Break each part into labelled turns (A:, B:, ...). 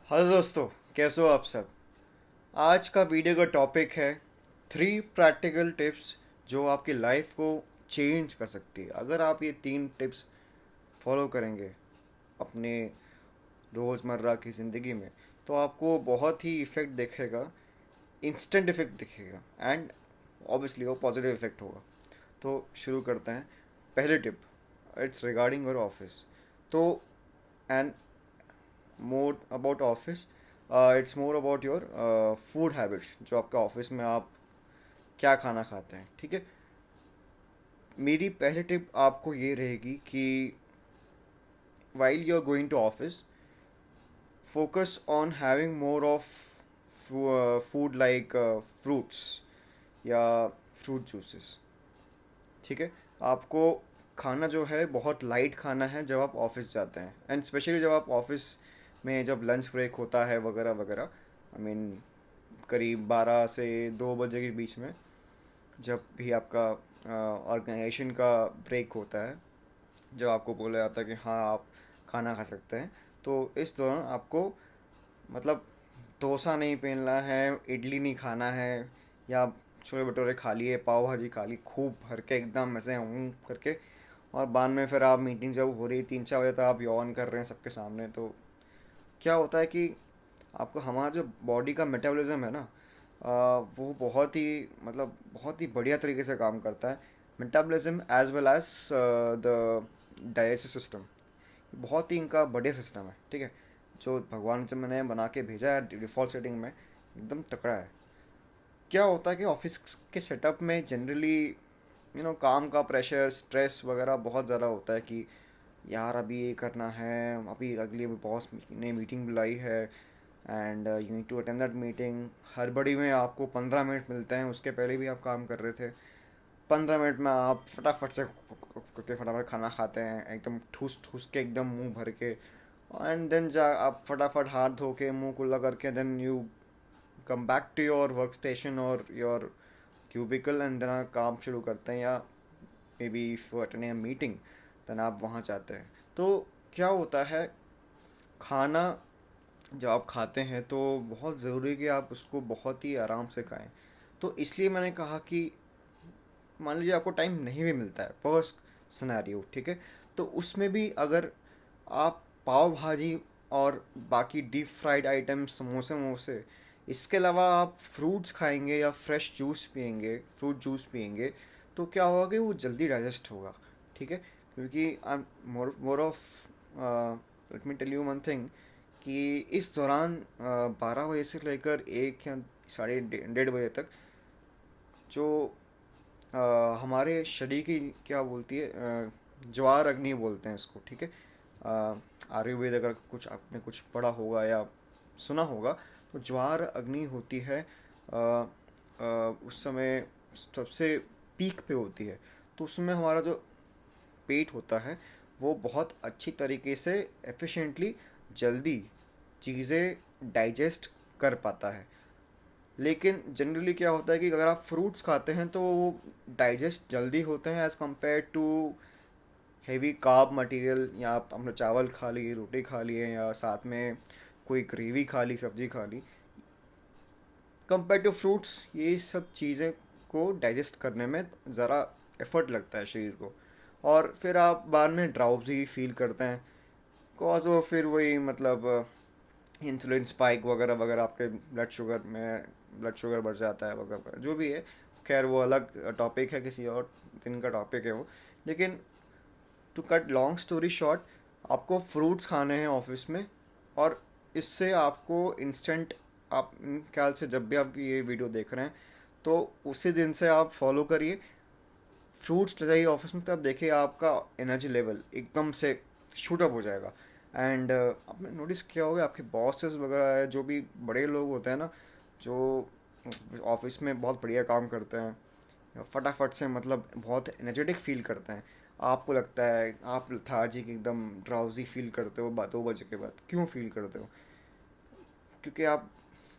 A: Hello दोस्तों, कैसे हो आप सब। आज का वीडियो का टॉपिक है 3 प्रैक्टिकल टिप्स जो आपकी लाइफ को चेंज कर सकती है। अगर आप ये 3 टिप्स फॉलो करेंगे अपने रोज़मर्रा की ज़िंदगी में तो आपको बहुत ही इफ़ेक्ट दिखेगा, इंस्टेंट इफ़ेक्ट दिखेगा एंड ऑब्वियसली वो पॉजिटिव इफ़ेक्ट होगा। तो शुरू करते हैं। पहली tip, it's regarding your office. तो and more about office, it's more about your food habits. जो आपका ऑफिस में आप क्या खाना खाते हैं, ठीक है। मेरी पहली टिप आपको ये रहेगी कि while you are going to office, focus on having more of food like fruits या फ्रूट जूसेस, ठीक है। आपको खाना जो है बहुत लाइट खाना है जब आप ऑफिस जाते हैं, एंड स्पेशली जब आप ऑफिस में जब लंच ब्रेक होता है वगैरह वगैरह। आई मीन करीब 12 से 2 बजे के बीच में, जब भी आपका ऑर्गेनाइजेशन का ब्रेक होता है, जब आपको बोला जाता है कि हाँ आप खाना खा सकते हैं, तो इस दौरान आपको मतलब डोसा नहीं पेलना है, इडली नहीं खाना है, या छोले भटूरे खा लिए, पाव भाजी खा ली खूब भर के एकदम ऐसे करके, और बाद में फिर आप मीटिंग जब हो रही 3-4 बजे तक आप यौन कर रहे हैं सबके सामने। तो क्या होता है कि आपको हमारा जो बॉडी का मेटाबॉलिज्म है ना, वो बहुत ही बहुत ही बढ़िया तरीके से काम करता है। Metabolism as well as the digestive system, बहुत ही इनका बढ़िया सिस्टम है, ठीक है। जो भगवान जब मैंने बना के भेजा है डिफ़ॉल्ट सेटिंग में, एकदम तकड़ा है। क्या होता है कि ऑफिस के सेटअप में जनरली काम का प्रेशर, स्ट्रेस वगैरह बहुत ज़्यादा होता है कि यार अभी ये करना है, अभी अगली बॉस ने मीटिंग बुलाई है and you need to attend that meeting. हड़बड़ी में आपको 15 मिनट मिलते हैं, उसके पहले भी आप काम कर रहे थे, 15 मिनट में आप फटाफट से करके फटाफट खाना खाते हैं, एकदम ठूस ठूस के, एकदम मुंह भर के। एंड देन जा आप फटाफट हाथ धो के मुंह कुल्ला करके then you come back to your work station और योर क्यूबिकल, एंड देन आप काम शुरू करते हैं, या maybe for attending a meeting then आप वहाँ जाते हैं। तो क्या होता है, खाना जब आप खाते हैं तो बहुत ज़रूरी है कि आप उसको बहुत ही आराम से खाएं। तो इसलिए मैंने कहा कि मान लीजिए आपको टाइम नहीं भी मिलता है, फर्स्ट सिनेरियो, ठीक है, तो उसमें भी अगर आप पाव भाजी और बाकी डीप फ्राइड आइटम, समोसे वमोसे, इसके अलावा आप फ्रूट्स खाएंगे या फ्रेश जूस पियेंगे, फ्रूट जूस पियेंगे, तो क्या होगा कि वो जल्दी डाइजेस्ट होगा, ठीक है। क्योंकि I am more more of, let me tell you one thing, कि इस दौरान 12 बजे से लेकर 1 या 1:30 बजे तक जो हमारे शरीर की क्या बोलती है, ज्वार अग्नि बोलते हैं इसको, ठीक है। आयुर्वेद अगर कुछ आपने कुछ पढ़ा होगा या सुना होगा, तो ज्वार अग्नि होती है, उस समय सबसे पीक पे होती है। तो उसमें हमारा जो पेट होता है वो बहुत अच्छी तरीके से, एफिशिएंटली, जल्दी चीज़ें डाइजेस्ट कर पाता है। लेकिन जनरली क्या होता है कि अगर आप फ्रूट्स खाते हैं तो वो डाइजेस्ट जल्दी होते हैं as compare to heavy carb material, या आप हमने चावल खा लिए, रोटी खा लिए, या साथ में कोई ग्रेवी खा ली, सब्जी खा ली। कंपेयर टू फ्रूट्स, ये सब चीज़ें को डाइजेस्ट करने में ज़रा एफर्ट लगता है शरीर को, और फिर आप बाद में ड्राउजी फील करते हैं, कॉज वो फिर वही इंसुलिन स्पाइक वगैरह वगैरह, आपके ब्लड शुगर बढ़ जाता है वगैरह वगैरह, जो भी है। खैर वो अलग टॉपिक है, किसी और दिन का टॉपिक है वो। लेकिन to cut long story short, आपको फ्रूट्स खाने हैं ऑफिस में, और इससे आपको इंस्टेंट, आप ख्याल से जब भी आप ये वीडियो देख रहे हैं तो उसी दिन से आप फॉलो करिए, फ्रूट्स ले जाइए ऑफिस में, तब देखिए आपका एनर्जी लेवल एकदम से शूट अप हो जाएगा। एंड आपने नोटिस किया होगा, आपके बॉसेस वगैरह है, जो भी बड़े लोग होते हैं ना, जो ऑफिस में बहुत बढ़िया काम करते हैं, फटाफट से बहुत एनर्जेटिक फील करते हैं, आपको लगता है आप लेथार्जिक, एकदम ड्राउजी फील करते हो 2 बजे के बाद। क्यों फील करते हो? क्योंकि आप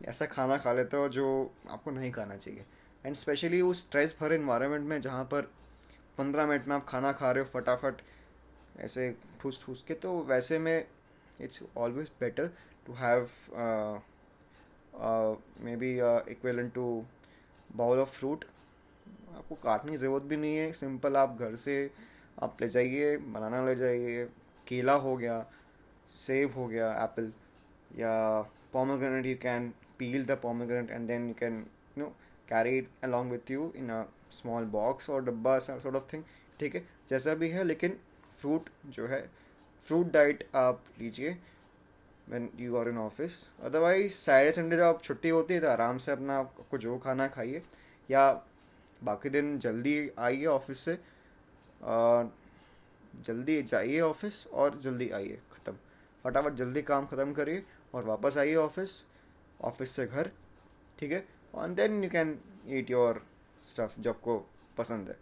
A: ऐसा खाना खा लेते हो जो आपको नहीं खाना चाहिए। एंड स्पेशली उस स्ट्रेस भरे इन्वायरमेंट में जहाँ पर 15 मिनट में आप खाना खा रहे हो फटाफट, ऐसे ठूस ठूस के, तो वैसे में it's always better to have maybe equivalent to bowl of fruit. आपको काटने की ज़रूरत भी नहीं है, सिंपल आप घर से आप ले जाइए, बनाना ले जाइए. केला हो गया, सेब हो गया, एप्पल, या pomegranate, you can peel the pomegranate and then you can carry it along with you in a small box or डब्बा sort of thing. ठीक है, जैसा भी है, लेकिन फ्रूट जो है, फ्रूट डाइट आप लीजिए when you are in office. Otherwise Saturday Sunday जब आप छुट्टी होती है तो आराम से अपना आपको जो खाना खाइए, या बाकी दिन जल्दी आइए ऑफिस से, जल्दी जाइए ऑफिस और जल्दी आइए, ख़त्म, फटाफट जल्दी काम ख़त्म करिए और वापस आइए ऑफिस, ऑफिस से घर. ठीक है, and then you can eat your stuff जो आपको पसंद है.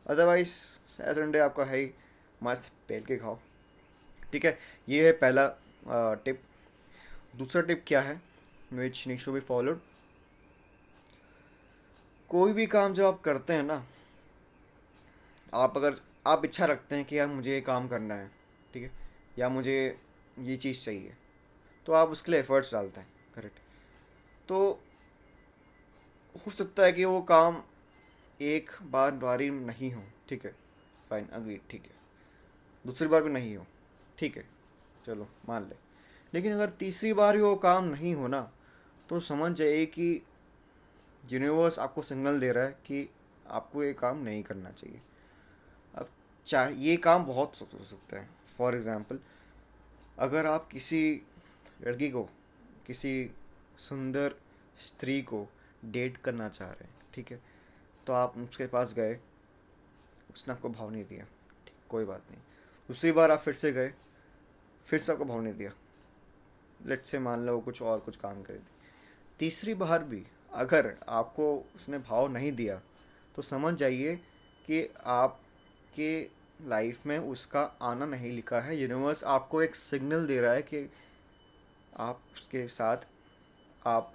A: अदरवाइज सैटरडे संडे आपका है ही, मस्त पेल के खाओ. ठीक है, ये है पहला टिप. दूसरा टिप क्या है, which needs to be followed. कोई भी काम जो आप करते हैं ना, आप अगर आप इच्छा रखते हैं कि यार मुझे ये काम करना है, ठीक है, या मुझे ये चीज़ चाहिए, तो आप उसके लिए एफर्ट्स डालते हैं, करेक्ट. तो हो सकता है कि वो काम एक बार बारी नहीं हो, ठीक है, फाइन, अग्री, ठीक है, दूसरी बार भी नहीं हो, ठीक है, चलो मान ले. लेकिन अगर तीसरी बार भी वो काम नहीं होना, तो समझ जाइए कि यूनिवर्स आपको सिग्नल दे रहा है कि आपको ये काम नहीं करना चाहिए. अब चाहे ये काम बहुत हो सकता है. फॉर एग्ज़ाम्पल, अगर आप किसी लड़की को, किसी सुंदर स्त्री को डेट करना चाह रहे हैं, ठीक है, तो आप उसके पास गए, उसने आपको भाव नहीं दिया, ठीक, कोई बात नहीं. दूसरी बार आप फिर से गए, फिर से आपको भाव नहीं दिया, लेट से मान लो कुछ और कुछ काम कर दी. तीसरी बार भी अगर आपको उसने भाव नहीं दिया, तो समझ जाइए कि आपके लाइफ में उसका आना नहीं लिखा है. यूनिवर्स आपको एक सिग्नल दे रहा है कि आप उसके साथ, आप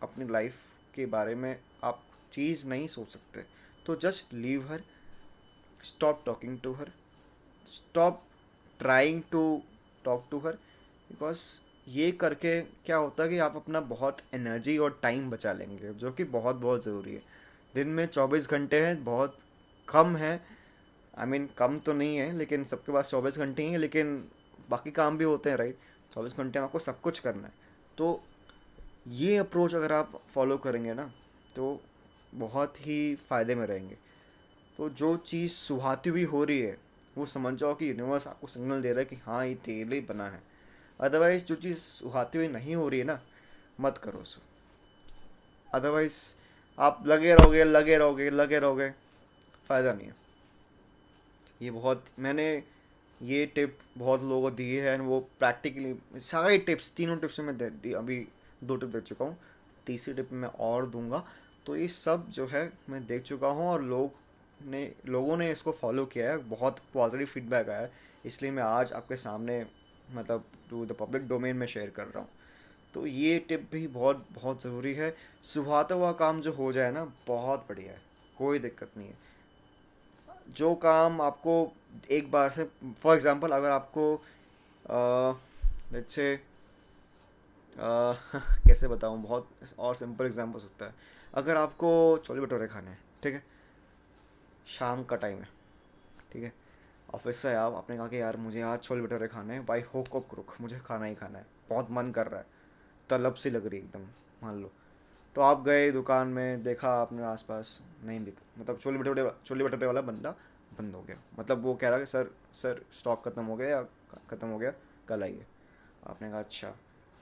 A: अपनी लाइफ के बारे में आप चीज़ नहीं सोच सकते. तो just leave her, stop talking to her, stop trying to talk to her. Because ये करके क्या होता है कि आप अपना बहुत एनर्जी और टाइम बचा लेंगे, जो कि बहुत बहुत ज़रूरी है. दिन में 24 घंटे हैं, बहुत कम है. आई मीन कम तो नहीं है, लेकिन सबके पास 24 घंटे ही हैं, लेकिन बाकी काम भी होते हैं, राइट. 24 घंटे में आपको सब कुछ करना है. तो ये अप्रोच अगर आप फॉलो करेंगे ना, तो बहुत ही फ़ायदे में रहेंगे. तो जो चीज़ सुहाती हुई हो रही है, वो समझ जाओ कि यूनिवर्स आपको सिग्नल दे रहा है कि हाँ, ये तेरे लिए बना है. अदरवाइज़ जो चीज़ सुहाती हुई नहीं हो रही है ना, मत करो उसको. अदरवाइज़ आप लगे रहोगे, लगे रहोगे, लगे रहोगे, फ़ायदा नहीं है. ये बहुत मैंने ये टिप बहुत लोगों को दी है, वो प्रैक्टिकली सारे टिप्स, तीनों टिप्स में दे दी. अभी 2 टिप दे चुका हूँ, तीसरी टिप मैं और दूंगा. तो ये सब जो है मैं देख चुका हूँ, और लोगों ने इसको फॉलो किया है, बहुत पॉजिटिव फीडबैक आया है. इसलिए मैं आज आपके सामने, मतलब टू द पब्लिक डोमेन में शेयर कर रहा हूँ. तो ये टिप भी बहुत बहुत ज़रूरी है. सुबहाता हुआ काम जो हो जाए ना, बहुत बढ़िया है, कोई दिक्कत नहीं है. जो काम आपको एक बार से, फॉर एग्ज़ाम्पल, अगर आपको लेट्स से कैसे बताऊँ, बहुत और सिंपल एग्जांपल हो सकता है. अगर आपको छोले भटूरे खाने हैं, ठीक है, शाम का टाइम है, ठीक है, ऑफिस से आप, आपने कहा कि यार मुझे आज छोले भटूरे खाने हैं, बाई होक और क्रुक मुझे खाना ही खाना है, बहुत मन कर रहा है, तलब सी लग रही है एकदम, मान लो. तो आप गए दुकान में, देखा आपने आसपास नहीं दिख, मतलब छोले भटूरे वाला बंदा बंद हो गया, मतलब वो कह रहा है कि सर सर स्टॉक ख़त्म हो गया, या ख़त्म हो गया, कल आइए. आपने कहा अच्छा.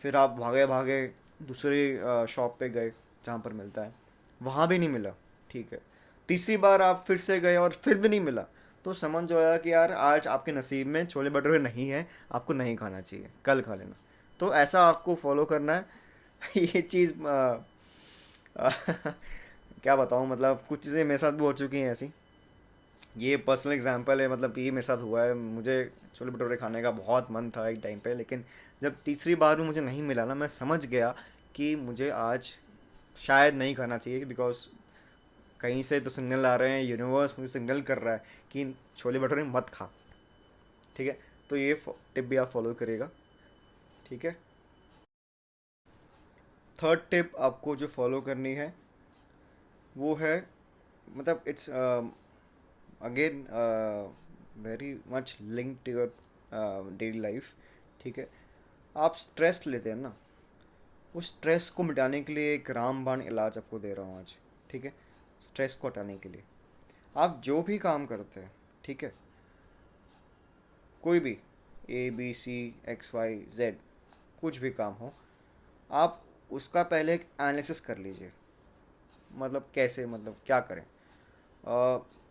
A: फिर आप भागे भागे दूसरी शॉप पे गए जहाँ पर मिलता है, वहाँ भी नहीं मिला, ठीक है. तीसरी बार आप फिर से गए और फिर भी नहीं मिला. तो समझ जाओ कि यार आज आपके नसीब में छोले भटूरे नहीं है, आपको नहीं खाना चाहिए, कल खा लेना. तो ऐसा आपको फॉलो करना है. ये चीज़ क्या बताऊँ, मतलब कुछ चीज़ें मेरे साथ भी हो चुकी हैं ऐसी. ये पर्सनल एग्जांपल है, मतलब ये मेरे साथ हुआ है. मुझे छोले भटूरे खाने का बहुत मन था एक टाइम पे, लेकिन जब तीसरी बार भी मुझे नहीं मिला ना, मैं समझ गया कि मुझे आज शायद नहीं खाना चाहिए. बिकॉज कहीं से तो सिग्नल आ रहे हैं, यूनिवर्स मुझे सिग्नल कर रहा है कि छोले भटूरे मत खा, ठीक है. तो ये टिप भी आप फॉलो करिएगा. ठीक है। थर्ड टिप आपको जो फॉलो करनी है वो है, मतलब it's again very much link to your daily life. ठीक है। आप स्ट्रेस लेते हैं ना, उस स्ट्रेस को मिटाने के लिए एक रामबाण इलाज आपको दे रहा हूँ आज। ठीक है। स्ट्रेस को हटाने के लिए आप जो भी काम करते हैं, ठीक है, कोई भी ABCXYZ कुछ भी काम हो, आप उसका पहले एक एनालिसिस कर लीजिए। मतलब कैसे, मतलब क्या करें।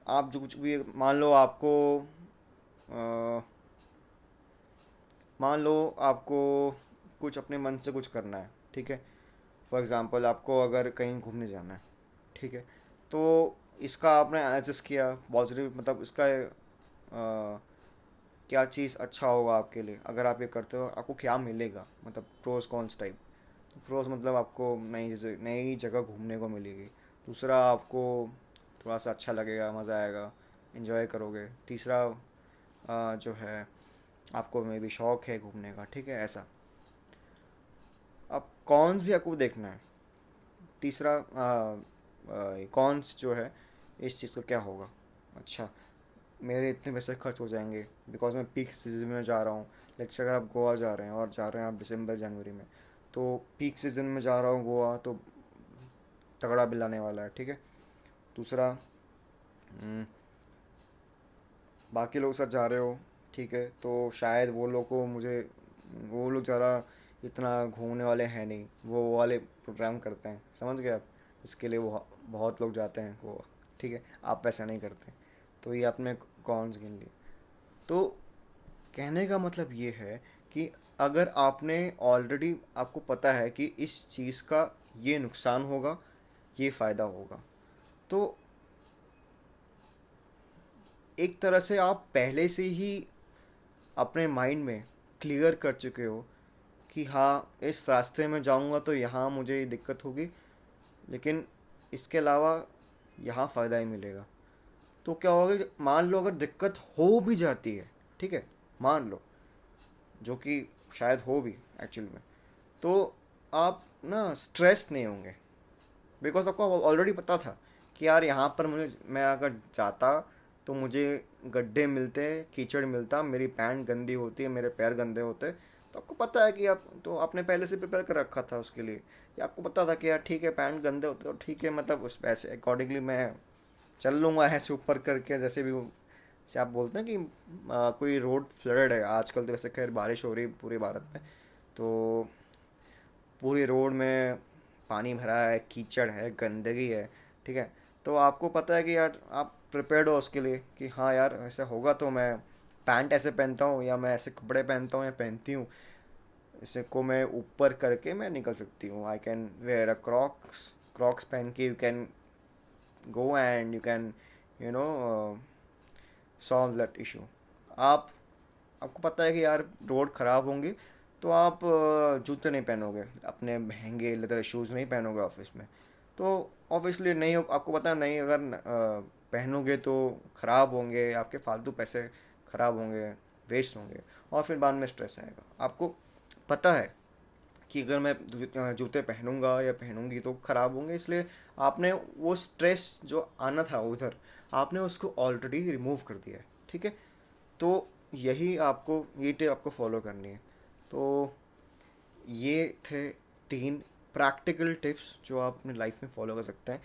A: आप जो कुछ भी, मान लो आपको अ, मान लो आपको कुछ अपने मन से कुछ करना है, ठीक है। फॉर एग्ज़ाम्पल आपको अगर कहीं घूमने जाना है, ठीक है, तो इसका आपने एनालिसिस किया पॉजिटिव, मतलब इसका क्या चीज़ अच्छा होगा आपके लिए, अगर आप ये करते हो आपको क्या मिलेगा, मतलब प्रोज कॉन्स टाइप। प्रोज मतलब आपको नई जगह घूमने को मिलेगी। दूसरा, आपको थोड़ा सा अच्छा लगेगा, मज़ा आएगा, इन्जॉय करोगे। तीसरा जो है, आपको मे भी शौक है घूमने का, ठीक है, ऐसा। अब कॉन्स भी आपको देखना है। तीसरा कॉन्स जो है, इस चीज़ का क्या होगा। अच्छा, मेरे इतने पैसे खर्च हो जाएंगे बिकॉज मैं पीक सीजन में जा रहा हूँ। लेट्स से अगर आप गोवा जा रहे हैं और जा रहे हैं आप दिसंबर जनवरी में, तो पीक सीजन में जा रहा हूँ गोवा, तो तगड़ा बिल आने वाला है, ठीक है। दूसरा, हम्म, बाकी लोग साथ जा रहे हो, ठीक है, तो शायद वो लोग ज़्यादा इतना घूमने वाले हैं नहीं, वो वाले प्रोग्राम करते हैं, समझ गए आप। इसके लिए वो बहुत लोग जाते हैं गोवा, ठीक है, आप ऐसा नहीं करते। तो ये आपने कॉन्स गिन लिए। तो कहने का मतलब ये है कि अगर आपने ऑलरेडी, आपको पता है कि इस चीज़ का ये नुकसान होगा, ये फ़ायदा होगा, तो एक तरह से आप पहले से ही अपने माइंड में क्लियर कर चुके हो कि हाँ, इस रास्ते में जाऊँगा तो यहाँ मुझे ये दिक्कत होगी, लेकिन इसके अलावा यहाँ फ़ायदा ही मिलेगा। तो क्या होगा कि मान लो अगर दिक्कत हो भी जाती है, ठीक है, मान लो, जो कि शायद हो भी एक्चुअल में, तो आप ना स्ट्रेस नहीं होंगे, बिकॉज आपको ऑलरेडी पता था कि यार यहाँ पर मुझे, मैं अगर जाता तो मुझे गड्ढे मिलते, कीचड़ मिलता, मेरी पैंट गंदी होती है, मेरे पैर गंदे होते। तो आपको पता है कि आप, तो आपने पहले से प्रिपेयर कर रखा था उसके लिए, या आपको पता था कि यार ठीक है पैंट गंदे होते तो ठीक है, मतलब उस वैसे अकॉर्डिंगली मैं चल लूँगा ऐसे ऊपर करके, जैसे भी जैसे आप बोलते हैं कि कोई रोड फ्लडेड है आजकल, तो वैसे खैर बारिश हो रही है पूरे भारत में, तो पूरी रोड में पानी भरा है, कीचड़ है, गंदगी है, ठीक है। तो आपको पता है कि यार आप प्रिपेयर्ड हो उसके लिए कि हाँ यार ऐसा होगा तो मैं पैंट ऐसे पहनता हूँ, या मैं ऐसे कपड़े पहनता हूँ या पहनती हूँ, इसे को मैं ऊपर करके मैं निकल सकती हूँ। I can wear a Crocs, Crocs पहन के you can go and you can, you know, solve that issue. आप, आपको पता है कि यार रोड ख़राब होंगी, तो आप जूते नहीं पहनोगे, अपने महंगे लेदर शूज़ नहीं पहनोगे ऑफिस में। तो ऑब्वियसली नहीं आपको पता है, नहीं अगर पहनोगे तो ख़राब होंगे, आपके फालतू पैसे ख़राब होंगे, वेस्ट होंगे, और फिर बाद में स्ट्रेस आएगा। आपको पता है कि अगर मैं जूते पहनूंगा या पहनूंगी तो ख़राब होंगे, इसलिए आपने वो स्ट्रेस जो आना था उधर, आपने उसको ऑलरेडी रिमूव कर दिया है, ठीक है। तो यही आपको, ये टिप आपको फॉलो करनी है। तो ये थे 3 प्रैक्टिकल टिप्स जो आप अपनी लाइफ में फॉलो कर सकते हैं।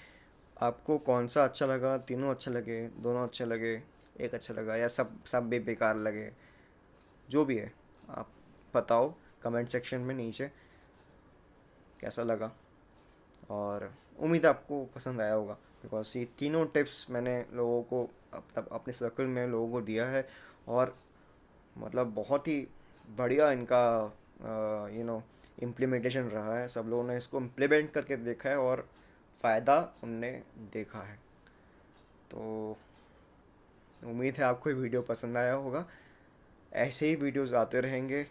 A: आपको कौन सा अच्छा लगा, तीनों अच्छे लगे, दोनों अच्छे लगे, एक अच्छा लगा, या सब सब भी बेकार लगे, जो भी है आप बताओ कमेंट सेक्शन में नीचे कैसा लगा। और उम्मीद है आपको पसंद आया होगा, बिकॉज ये तीनों टिप्स मैंने लोगों को अपने सर्कल में लोगों को दिया है, और मतलब बहुत ही बढ़िया इनका इम्प्लीमेंटेशन रहा है। सब लोगों ने इसको इम्प्लीमेंट करके देखा है और फ़ायदा उनने देखा है। तो उम्मीद है आपको ये वीडियो पसंद आया होगा। ऐसे ही वीडियोस आते रहेंगे।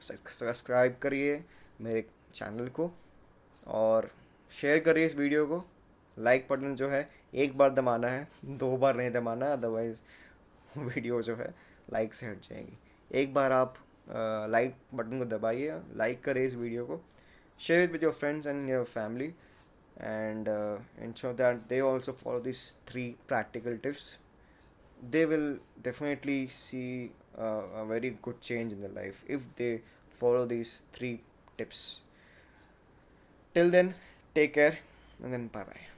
A: सब्सक्राइब करिए मेरे चैनल को, और शेयर करिए इस वीडियो को। लाइक बटन जो है एक बार दबाना है, 2 बार नहीं दबाना, अदरवाइज़ वीडियो जो है लाइक से हट जाएगी। एक बार आप लाइक बटन को दबाइए, लाइक करें इस वीडियो को, share it with your friends and your family, and ensure that they also follow these 3 practical tips. They will definitely see a very good change in their life if they follow these 3 tips. Till then, take care, and then bye bye.